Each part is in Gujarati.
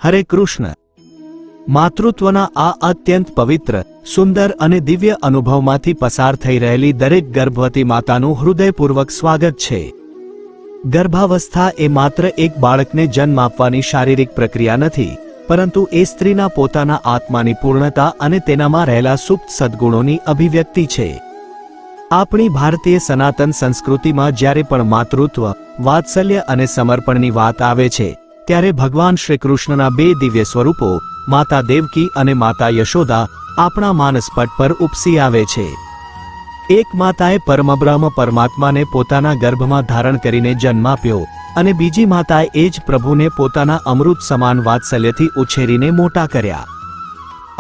હરે કૃષ્ણ। માતૃત્વના આ અત્યંત પવિત્ર, સુંદર અને દિવ્ય અનુભવમાંથી પસાર થઈ રહેલી દરેક ગર્ભવતી માતાનું હૃદયપૂર્વક સ્વાગત છે। ગર્ભાવસ્થા એ માત્ર એક બાળકને જન્મ આપવાની શારીરિક પ્રક્રિયા નથી, પરંતુ એ સ્ત્રીના પોતાના આત્માની પૂર્ણતા અને તેનામાં રહેલા સુપ્ત સદ્ગુણોની અભિવ્યક્તિ છે। આપણી ભારતીય સનાતન સંસ્કૃતિમાં જ્યારે પણ માતૃત્વ, વાત્સલ્ય અને સમર્પણની વાત આવે છે, ત્યારે ભગવાન શ્રી કૃષ્ણના બે દિવ્ય સ્વરૂપો માતા દેવકી અને માતા યશોદા આપણા માનસપટ પર ઉપસી આવે છે। એક માતાએ પરમબ્રહ્મ પરમાત્માને પોતાના ગર્ભમાં ધારણ કરીને જન્મ આપ્યો અને બીજી માતાએ એ જ પ્રભુને પોતાના અમૃત સમાન વાત્સલ્યથી ઉછેરીને મોટા કર્યા।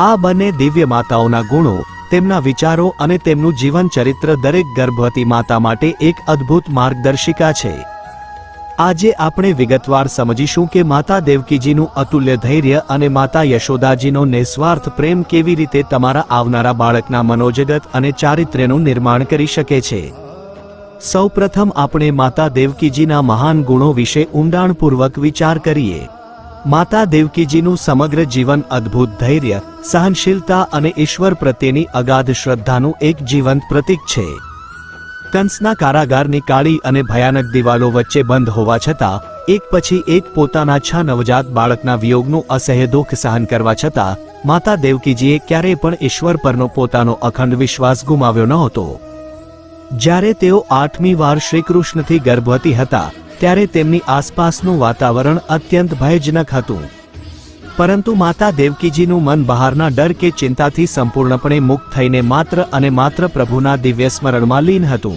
આ બંને દિવ્ય માતાઓના ગુણો, તેમના વિચારો અને તેમનું જીવન ચરિત્ર દરેક ગર્ભવતી માતા માટે એક અદ્ભુત માર્ગદર્શિકા છે। આજે આપણે વિગતવાર સમજીશું કે માતા દેવકીજીનું અતુલ્ય ધૈર્ય અને માતા યશોદાજીનો નિસ્વાર્થ પ્રેમ કેવી રીતે તમારા આવનારા બાળકના મનોજગત અને ચારિત્ર્યનું નિર્માણ કરી શકે છે। સૌપ્રથમ આપણે માતા દેવકીજીના મહાન ગુણો વિશે ઊંડાણપૂર્વક વિચાર કરીએ। માતા દેવકીજીનું સમગ્ર જીવન અદ્ભુત ધૈર્ય, સહનશીલતા અને ઈશ્વર પ્રત્યેની અગાધ શ્રદ્ધાનું એક જીવંત પ્રતીક છે। કંસના કારાગારની કાળી અને ભયાનક દિવાલો વચ્ચે બંધ હોવા છતાં એક પછી એક પોતાના 6 નવજાત બાળકના વિયોગનું અસહ્ય દુઃખ સહન કરવા છતાં માતા દેવકીજીએ ક્યારેય પણ ઈશ્વર પરનો પોતાનો અખંડ વિશ્વાસ ગુમાવ્યો નહોતો। જ્યારે તેઓ 8મી વાર શ્રીકૃષ્ણથી ગર્ભવતી હતા, ત્યારે તેમની આસપાસનું વાતાવરણ અત્યંત ભયજનક હતું, પરંતુ માતા દેવકીજીનું મન બહારના ડર કે ચિંતાથી સંપૂર્ણપણે મુક્ત થઈને માત્ર અને માત્ર પ્રભુના દિવ્ય સ્મરણમાં લીન હતું।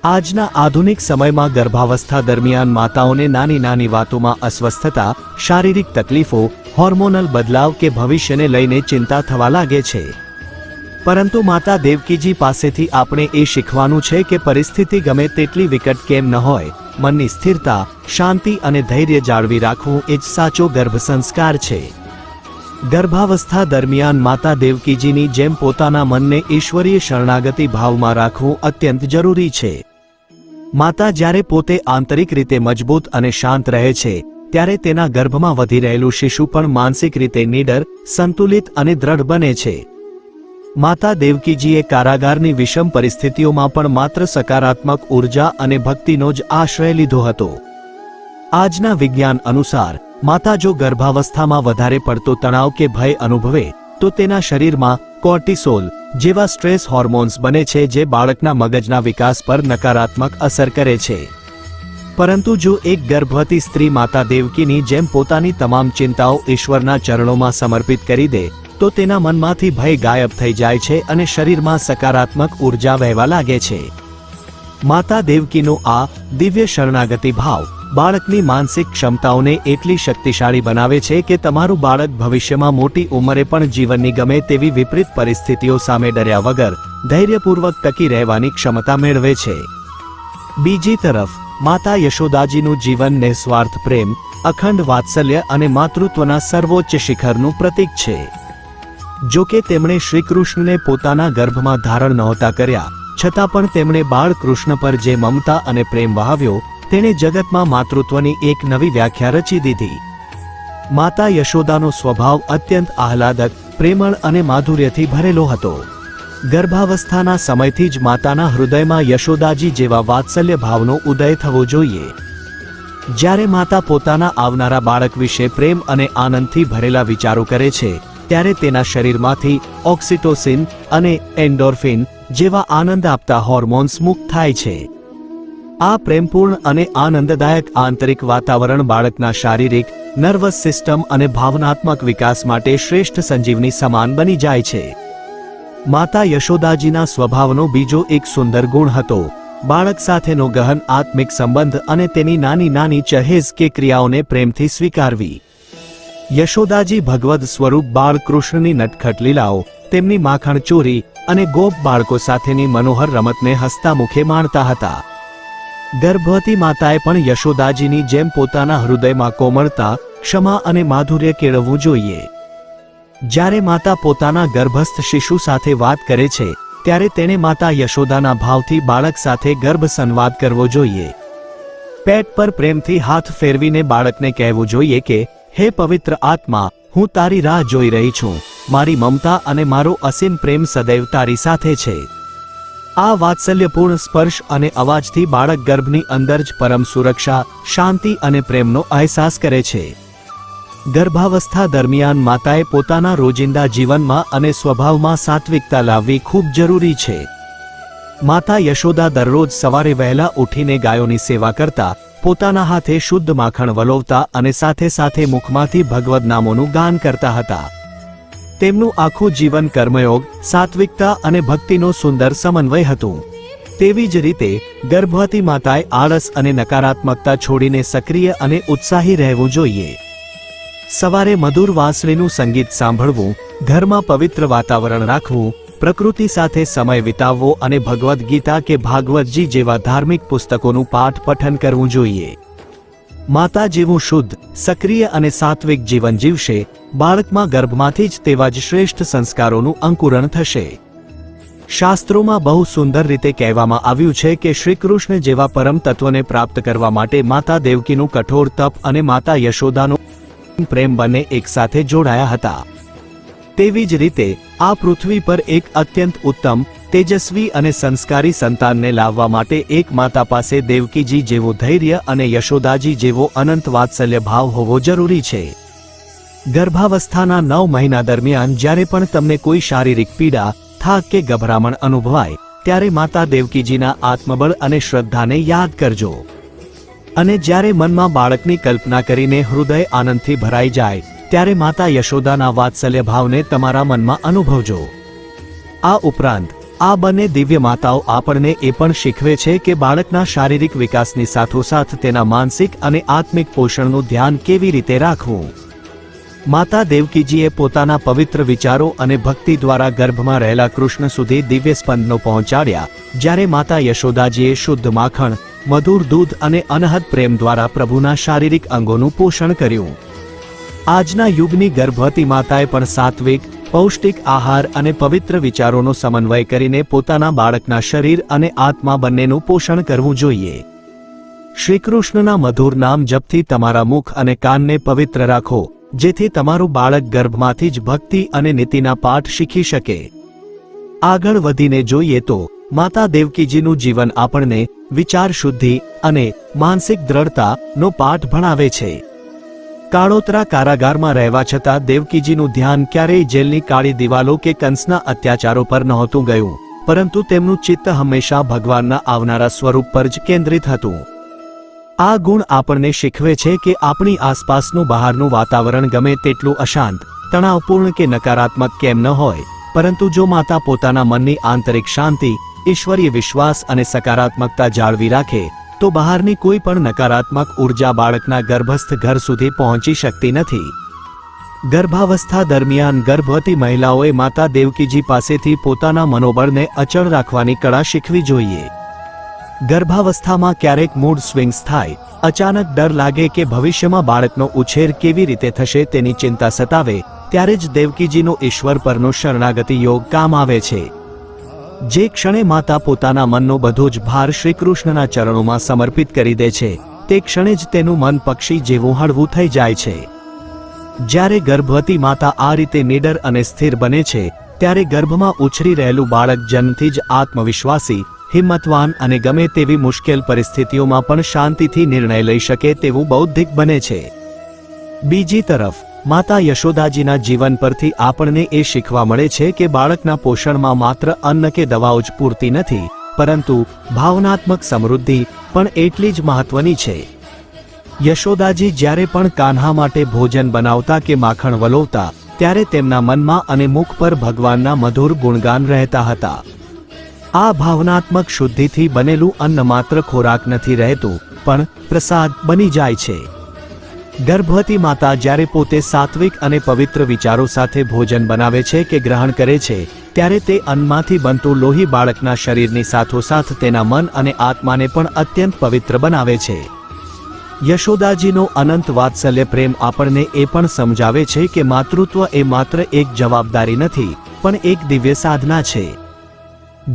આજના આધુનિક સમયમાં ગર્ભાવસ્થા દરમિયાન માતાઓને નાની નાની વાતોમાં અસ્વસ્થતા, શારીરિક તકલીફો, હોર્મોનલ બદલાવ કે ભવિષ્યને લઈને ચિંતા થવા લાગે છે, પરંતુ માતા દેવકીજી પાસેથી આપણે એ શીખવાનું છે કે પરિસ્થિતિ ગમે તેટલી વિકટ કેમ ન હોય, મનની સ્થિરતા, શાંતિ અને ધૈર્ય જાળવી રાખવું એ જ સાચો ગર્ભ સંસ્કાર છે। ગર્ભાવસ્થા દરમિયાન માતા દેવકીજીની જેમ પોતાના મનને ઈશ્વરીય શરણાગતિ ભાવમાં રાખવું અત્યંત જરૂરી છે। માતા જ્યારે પોતે આંતરિક રીતે મજબૂત અને શાંત રહે છે, ત્યારે તેના ગર્ભમાં વધી રહેલું શિશુ પણ માનસિક રીતે નીડર, સંતુલિત અને દ્રઢ બને છે। માતા દેવકીજીએ કારાગારની વિષમ પરિસ્થિતિઓમાં પણ માત્ર સકારાત્મક ઉર્જા અને ભક્તિનો જ આશ્રય લીધો હતો। આજના વિજ્ઞાન અનુસાર માતા જો ગર્ભાવસ્થામાં વધારે પડતો તણાવ કે ભય અનુભવે તો તેના શરીરમાં કોર્ટિસોલ જેવા સ્ટ્રેસ હોર્મોન્સ બને છે, જે બાળકના મગજના વિકાસ પર નકારાત્મક અસર કરે છે। પરંતુ જો એક ગર્ભવતી સ્ત્રી માતા દેવકીની જેમ પોતાની તમામ ચિંતાઓ ઈશ્વરના ચરણોમાં સમર્પિત કરી દે તો તેના મનમાંથી ભય ગાયબ થઈ જાય છે અને શરીરમાં સકારાત્મક ઉર્જા વહેવા લાગે છે। માતા દેવકીનો આ દિવ્ય શરણાગતિ ભાવ બાળકની માનસિક ક્ષમતાઓને એટલી શક્તિશાળી બનાવે છે કે તમારું બાળક ભવિષ્યમાં મોટી ઉંમરે પણ જીવનની ગમે તેવી વિપરીત પરિસ્થિતિઓ સામે ડર્યા વગર ધૈર્યપૂર્વક ટકી રહેવાની ક્ષમતા મેળવે છે। બીજી તરફ માતા યશોદાજીનું જીવન નિસ્વાર્થ પ્રેમ, અખંડ વાત્સલ્ય અને માતૃત્વના સર્વોચ્ચ શિખરનું પ્રતીક છે। જો કે તેમણે શ્રીકૃષ્ણને પોતાના ગર્ભમાં ધારણ નહોતા કર્યા, છતાં પણ તેમણે બાળકૃષ્ણ પર જે મમતા અને પ્રેમ વહાવ્યો, તેણે જગતમાં માતૃત્વની એક નવી વ્યાખ્યા રચી દીધી। માતા યશોદાનો સ્વભાવ અત્યંત આહલાદક, પ્રેમળ અને માધુર્યથી ભરેલો હતો। ગર્ભાવસ્થાના સમયથી જ માતાના હૃદયમાં યશોદાજી જેવા વાત્સલ્ય ભાવનો ઉદય થવો જોઈએ। જ્યારે માતા પોતાના આવનારા બાળક વિશે પ્રેમ અને આનંદથી ભરેલા વિચારો કરે છે, ત્યારે તેના શરીરમાંથી ઓક્સિટોસિન અને એન્ડોર્ફિન જેવા આનંદ આપતા હોર્મોન્સ મુક્ત થાય છે। આ પ્રેમપૂર્ણ અને આનંદદાયક આંતરિક વાતાવરણ બાળકના શારીરિક, નર્વસ સિસ્ટમ અને ભાવનાત્મક વિકાસ માટે શ્રેષ્ઠ સંજીવની સમાન બની જાય છે। માતા યશોદાજીના સ્વભાવનો બીજો એક સુંદર ગુણ હતો બાળક સાથેનો ગહન આત્મિક સંબંધ અને તેની નાની નાની ચહેજ કે ક્રિયાઓને પ્રેમથી સ્વીકારવી। યશોદાજી ભગવદ સ્વરૂપ બાળકૃષ્ણની નટખટ લીલાઓ, તેમની માખણ ચોરી અને ગોપ બાળકો સાથેની મનોહર રમતને હસતા મુખે માણતા હતા। ગર્ભવતી માતાએ પણ યશોદાજીની જેમ પોતાના હૃદયમાં કોમળતા, ક્ષમા અને માધુર્ય કેળવવું જોઈએ। જ્યારે માતા પોતાના ગર્ભસ્થ શિશુ સાથે વાત કરે છે, ત્યારે તેણે માતા યશોદાના ભાવથી બાળક સાથે ગર્ભ સંવાદ કરવો જોઈએ। પેટ પર પ્રેમથી હાથ ફેરવીને બાળકને કહેવું જોઈએ કે હે પવિત્ર આત્મા, હું તારી રાહ જોઈ રહી છું. મારી મમતા અને મારો અસીમ પ્રેમ સદૈવ તારી સાથે છે. આ વાત્સલ્યપૂર્ણ સ્પર્શ અને અવાજથી બાળક ગર્ભની અંદર જ પરમ સુરક્ષા, શાંતિ અને પ્રેમનો અહેસાસ કરે છે. ગર્ભાવસ્થા દરમિયાન માતાએ પોતાના રોજિંદા જીવનમાં અને સ્વભાવમાં સાત્વિકતા લાવવી ખૂબ જરૂરી છે. માતા યશોદા દરરોજ સવારે વહેલા ઉઠીને ગાયોની સેવા કરતા, પોતાના હાથે શુદ્ધ માખણ વલોવતા અને સાથે સાથે મુખમાંથી ભગવદ નામોનું ગાન કરતા હતા. તેમનું આખું જીવન કર્મયોગ, સાત્વિકતા અને ભક્તિનો સુંદર સમન્વય હતું. તેવી જ રીતે ગર્ભવતી માતાએ આળસ અને નકારાત્મકતા છોડીને સક્રિય અને ઉત્સાહી રહેવું જોઈએ. સવારે મધુર વાંસળીનું સંગીત સાંભળવું, ઘરમાં પવિત્ર વાતાવરણ રાખવું, પ્રકૃતિ સાથે સમય વિતાવવો અને ભગવદ્ ગીતા કે ભાગવતજી જેવા ધાર્મિક પુસ્તકોનું પાઠ પઠન કરવું જોઈએ. માતા જેવું શુદ્ધ, સક્રિય અને સાત્વિક જીવન જીવશે, બાળકમાં ગર્ભમાંથી જ તેવા જ શ્રેષ્ઠ સંસ્કારોનું અંકુરણ થશે. શાસ્ત્રોમાં બહુ સુંદર રીતે કહેવામાં આવ્યું છે કે શ્રીકૃષ્ણ જેવા પરમ તત્વને પ્રાપ્ત કરવા માટે માતા દેવકીનું કઠોર તપ અને માતા યશોદાનો પ્રેમ બંને એકસાથે જોડાયા હતા. તેવી જ રીતે આ પૃથ્વી પર એક અત્યંત ઉત્તમ, તેજસ્વી અને સંસ્કારી સંતાનને લાવવા માટે એક માતા પાસે દેવકીજી જેવું ધૈર્ય અને યશોદાજી જેવો અનંત વાત્સલ્ય ભાવ હોવો જરૂરી છે. ગર્ભાવસ્થાના 9 મહિના દરમિયાન જ્યારે પણ તમને કોઈ શારીરિક પીડા, થાક કે ગભરામણ અનુભવાય, ત્યારે માતા દેવકીજીના આત્મબળ અને શ્રદ્ધાને યાદ કરજો. અને જ્યારે મનમાં બાળકની કલ્પના કરીને હૃદય આનંદથી ભરાઈ જાય, ત્યારે માતા યશોદાના વાત્સલ્ય ભાવને તમારા મનમાં અનુભવજો. આ ઉપરાંત આ બંને દિવ્ય માતાઓ આપણને એ પણ શીખવે છે કે બાળકના શારીરિક વિકાસની સાથોસાથ તેના માનસિક અને આત્મિક પોષણનું ધ્યાન કેવી રીતે રાખવું. માતા દેવકીજીએ પોતાના પવિત્ર વિચારો અને ભક્તિ દ્વારા ગર્ભમાં રહેલા કૃષ્ણ સુધી દિવ્ય સ્પંદનો પહોંચાડ્યા, જ્યારે માતા યશોદાજીએ શુદ્ધ માખણ, મધુર દૂધ અને અનહદ પ્રેમ દ્વારા પ્રભુના શારીરિક અંગોનું પોષણ કર્યું. આજના યુગની ગર્ભવતી માતાએ પણ સાત્વિક, પૌષ્ટિક આહાર અને પવિત્ર વિચારોનો સમન્વય કરીને પોતાના બાળકના શરીર અને આત્મા બંનેનું પોષણ કરવું જોઈએ. શ્રીકૃષ્ણના મધુર નામ જપથી તમારા મુખ અને કાનને પવિત્ર રાખો, જેથી તમારું બાળક ગર્ભમાંથી જ ભક્તિ અને નીતિના પાઠ શીખી શકે. આગળ વધીને જોઈએ તો માતા દેવકીજીનું જીવન આપણને વિચાર શુદ્ધિ અને માનસિક દ્રઢતાનો પાઠ ભણાવે છે. કાળોતરા કારાગારમાં રહેવા છતાં દેવકીજીનું ધ્યાન ક્યારેય જેલની કાળી દિવાલો કે કંસના અત્યાચારો પર નહોતું ગયું, પરંતુ તેમનું ચિત્ત હંમેશા ભગવાનના આવનારા સ્વરૂપ પર જ કેન્દ્રિત હતું. આ ગુણ આપણને શીખવે છે કે આપણી આસપાસનું બહારનું વાતાવરણ ગમે તેટલું અશાંત, તણાવપૂર્ણ કે નકારાત્મક કેમ ન હોય, પરંતુ જો માતા પોતાના મનની આંતરિક શાંતિ, ઈશ્વરીય વિશ્વાસ અને સકારાત્મકતા જાળવી રાખે, તો બહારની કોઈ પણ નકારાત્મક ઉર્જા બાળકના ગર્ભસ્થ ઘર સુધી પહોંચી શકતી નથી. ગર્ભાવસ્થા દરમિયાન ગર્ભવતી મહિલાઓએ માતા દેવકીજી પાસેથી પોતાના મનોબળને અચળ રાખવાની કળા શીખવી જોઈએ. ગર્ભાવસ્થામાં ક્યારેક મૂડ સ્વિંગ્સ થાય, અચાનક ડર લાગે કે ભવિષ્યમાં બાળકનો ઉછેર કેવી રીતે થશે તેની ચિંતા સતાવે, ત્યારે જ દેવકીજીનો ઈશ્વર પરનો શરણાગતિ યોગ કામ આવે છે. જે ક્ષણે માતા પોતાના મનનો બધો જ ભાર શ્રીકૃષ્ણના ચરણોમાં સમર્પિત કરી દે છે, તે ક્ષણે જ તેનું મન પક્ષી જેવું હળવું થઈ જાય છે. જ્યારે ગર્ભવતી માતા આ રીતે નીડર અને સ્થિર બને છે, ત્યારે ગર્ભમાં ઉછરી રહેલું બાળક જન્મથી જ આત્મવિશ્વાસી, હિંમતવાન અને ગમે તેવી મુશ્કેલ પરિસ્થિતિઓમાં પણ શાંતિથી નિર્ણય લઈ શકે તેવું બૌદ્ધિક બને છે. બીજી તરફ માતા યશોદાજીના જીવન પરથી આપણને એ શીખવા મળે છે કે બાળકના પોષણમાં માત્ર અન્ન કે દવાઓ જ પૂરતી નથી, પરંતુ ભાવનાત્મક સમૃદ્ધિ પણ એટલી જ મહત્વની છે. યશોદાજી જ્યારે પણ કાન્હા માટે ભોજન બનાવતા કે માખણ વલોવતા, ત્યારે તેમના મનમાં અને મુખ પર ભગવાનના મધુર ગુણગાન રહેતા હતા. આ ભાવનાત્મક શુદ્ધિથી બનેલું અન્ન માત્ર ખોરાક નથી રહેતું, પણ પ્રસાદ બની જાય છે. ગર્ભવતી માતા જ્યારે પોતે સાત્વિક અને પવિત્ર વિચારો સાથે ભોજન બનાવે છે કે ગ્રહણ કરે છે, ત્યારે તે અન્નમાંથી બનતું લોહી બાળકના શરીરની સાથોસાથ તેના મન અને આત્માને પણ અત્યંત પવિત્ર બનાવે છે. યશોદાજીનો અનંત વાત્સલ્ય પ્રેમ આપણને એ પણ સમજાવે છે કે માતૃત્વ એ માત્ર એક જવાબદારી નથી, પણ એક દિવ્ય સાધના છે.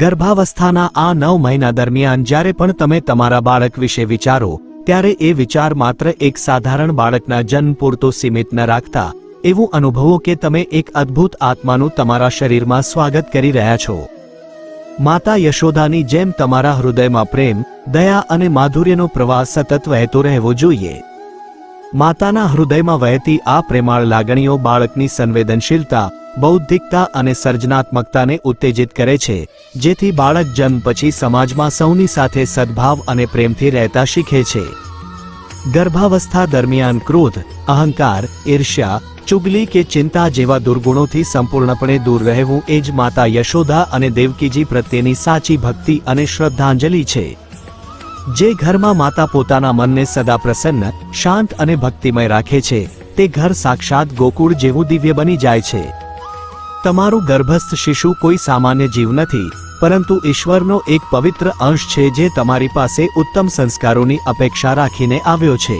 ગર્ભાવસ્થાના આ 9 મહિના દરમિયાન જ્યારે પણ તમે તમારા બાળક વિશે વિચારો, ત્યારે એ વિચાર માત્ર એક સાધારણ બાળકના જન્મ પૂરતો સીમિત ન રાખતા એવું અનુભવો કે તમે એક અદ્ભુત આત્માનું તમારા શરીરમાં સ્વાગત કરી રહ્યા છો. માતા યશોદાની જેમ તમારા હૃદયમાં પ્રેમ, દયા અને માધુર્યનો પ્રવાહ સતત વહેતો રહેવો જોઈએ. માતાના હૃદયમાં વહેતી આ પ્રેમાળ લાગણીઓ બાળકની સંવેદનશીલતા, બૌદ્ધિકતા અને સર્જનાત્મકતાને ઉત્તેજિત કરે છે, જેથી બાળક જન્મ પછી સમાજમાં સૌની સાથે સદભાવ અને પ્રેમથી રહેતા શીખે છે. ગર્ભાવસ્થા દરમિયાન ક્રોધ, અહંકાર, ઈર્ષ્યા, ચુગલી કે ચિંતા જેવા દુર્ગુણોથી સંપૂર્ણપણે દૂર રહેવું એ જ માતા યશોદા અને દેવકીજી પ્રત્યેની સાચી ભક્તિ અને શ્રદ્ધાંજલિ છે. જે ઘરમાં માતા પોતાના મનને સદા પ્રસન્ન, શાંત અને ભક્તિમય રાખે છે, તે ઘર સાક્ષાત ગોકુળ જેવું દિવ્ય બની જાય છે. તમારું ગર્ભસ્થ શિશુ કોઈ સામાન્ય જીવ નથી, પરંતુ ઈશ્વરનો એક પવિત્ર અંશ છે જે તમારી પાસે ઉત્તમ સંસ્કારોની અપેક્ષા રાખીને આવ્યો છે.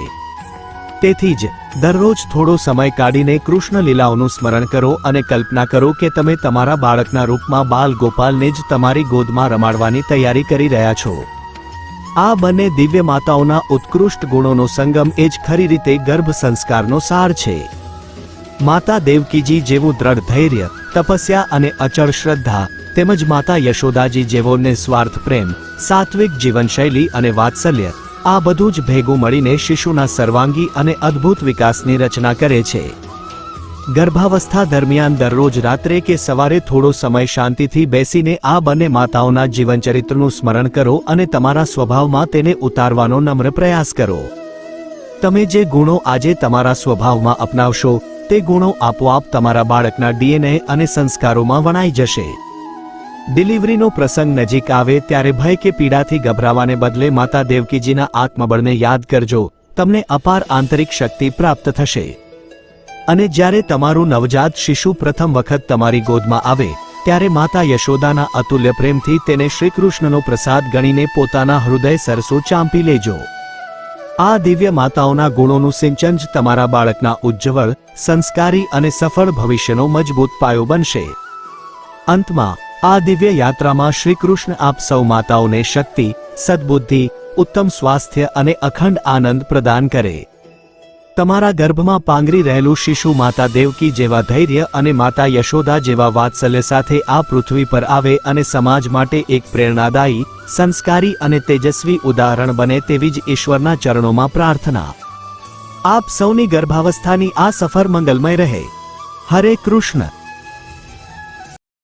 તેથી જ દરરોજ થોડો સમય કાઢીને કૃષ્ણ લીલાઓનું સ્મરણ કરો અને કલ્પના કરો કે તમે તમારા બાળકના રૂપમાં બાલ ગોપાલને જ તમારી ગોદમાં રમાડવાની તૈયારી કરી રહ્યા છો. આ બંને દિવ્ય માતાઓના ઉત્કૃષ્ટ ગુણોનો સંગમ એ જ ખરી રીતે ગર્ભ સંસ્કારનો સાર છે. માતા દેવકીજી જેવું દ્રઢ ધૈર્ય, તપસ્યા અને અચળ શ્રદ્ધા, તેમજ માતા યશોદાજી જેવો નિસ્વાર્થ પ્રેમ, સાત્વિક જીવનશૈલી અને વાત્સલ્ય, આ બધું જ ભેગું મળીને શિશુના સર્વાંગી અને અદ્ભુત વિકાસની રચના કરે છે. ગર્ભાવસ્થા દરમિયાન દરરોજ રાત્રે કે સવારે થોડો સમય શાંતિથી બેસીને આ બંને માતાઓના જીવનચરિત્રનું સ્મરણ કરો અને તમારા સ્વભાવમાં તેને ઉતારવાનો નમ્ર પ્રયાસ કરો. તમે જે ગુણો આજે તમારા સ્વભાવમાં અપનાવશો તે ગુણો આપોઆપ તમારા બાળકના ડીએનએ અને સંસ્કારોમાં વણાઈ જશે. ડિલિવરીનો પ્રસંગ નજીક આવે ત્યારે ભય કે પીડાથી ગભરાવાને બદલે માતા દેવકીજીના આત્મબળને યાદ કરજો. તમને અપાર આંતરિક શક્તિ પ્રાપ્ત થશે. અને જ્યારે તમારું નવજાત શિશુ પ્રથમ વખત તમારી ગોદમાં આવે ત્યારે માતા યશોદાના અતુલ્ય પ્રેમથી તેને શ્રીકૃષ્ણનો પ્રસાદ ગણીને પોતાના હૃદય સરસો ચાંપી લેજો. આ દિવ્ય માતાઓના ગુણોનું સિંચન જ તમારા બાળકના ઉજ્જવળ, સંસ્કારી અને સફળ ભવિષ્યનો મજબૂત પાયો બનશે. અંતમાં આ દિવ્ય યાત્રામાં શ્રીકૃષ્ણ આપ સૌ માતાઓને શક્તિ, સદબુદ્ધિ, ઉત્તમ સ્વાસ્થ્ય અને અખંડ આનંદ પ્રદાન કરે. તમારા ગર્ભમાં પાંગરી રહેલું શિશુ માતા દેવકી જેવા ધૈર્ય અને માતા યશોદા જેવા વાત્સલ્ય સાથે આ પૃથ્વી પર આવે અને સમાજ માટે એક પ્રેરણાદાયી, સંસ્કારી અને તેજસ્વી ઉદાહરણ બને તેવી જ ઈશ્વરના ચરણોમાં પ્રાર્થના. આપ સૌની ગર્ભાવસ્થાની આ સફર મંગલમય રહે. હરે કૃષ્ણ.